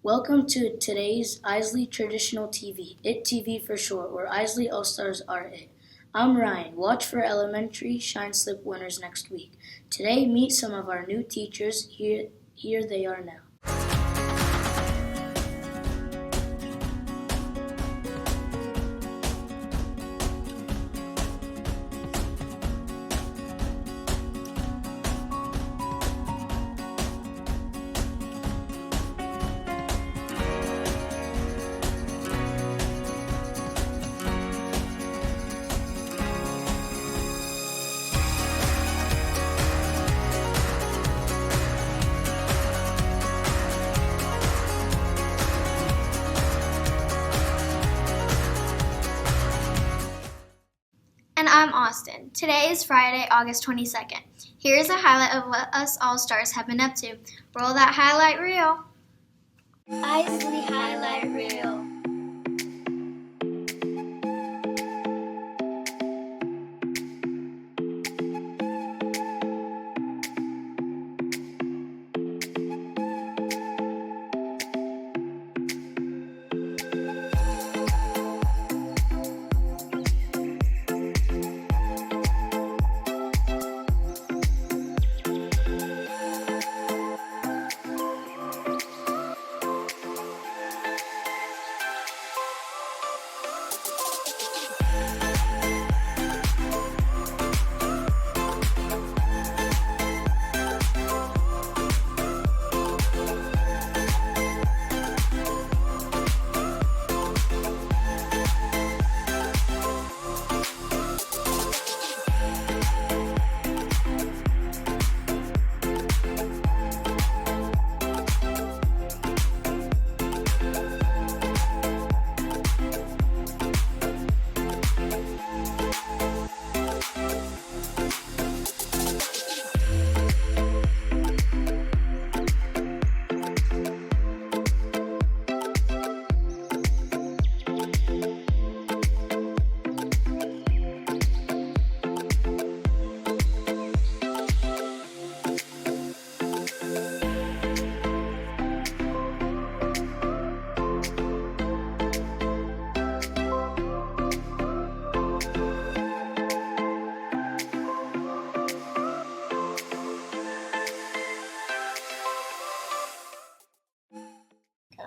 Welcome to today's Isley Traditional TV, IT TV for short, where Isley All-Stars are it. I'm Ryan. Watch for elementary Shine Slip winners next week. Today, meet some of our new teachers. Here they are now. And I'm Austyn. Today is Friday, August 22nd. Here's a highlight of what us All-Stars have been up to. Roll that highlight reel. Isley highlight reel.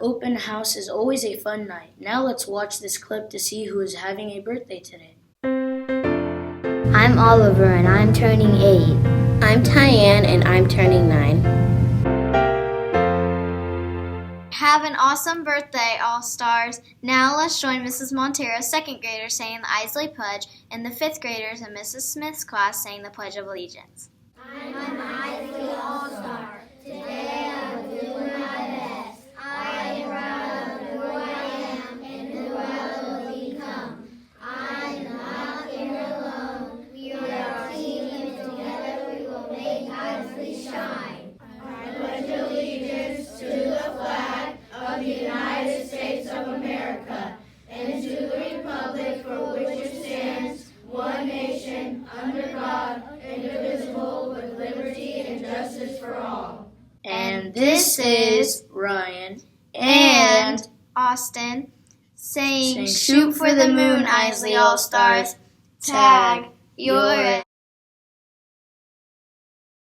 Open house is always a fun night. Now let's watch this clip to see who is having a birthday today. I'm Oliver and I'm turning 8. I'm Tyann and I'm turning 9. Have an awesome birthday, All-Stars. Now let's join Mrs. Montero, second graders, saying the Isley Pledge, and the fifth graders in Mrs. Smith's class saying the Pledge of Allegiance. I'm an Isley All-Star. Today I'm doing my best. I am proud of who I am and who I will become. I'm not here alone. We are a team and together we will make Isley shine. I pledge allegiance to the flag of the United States of America and to the republic for which it stands, one nation, under God, indivisible, with liberty and justice for all. And this is Ryan And Austyn saying, shoot for the moon, Isley All-Stars. Tag, you're it.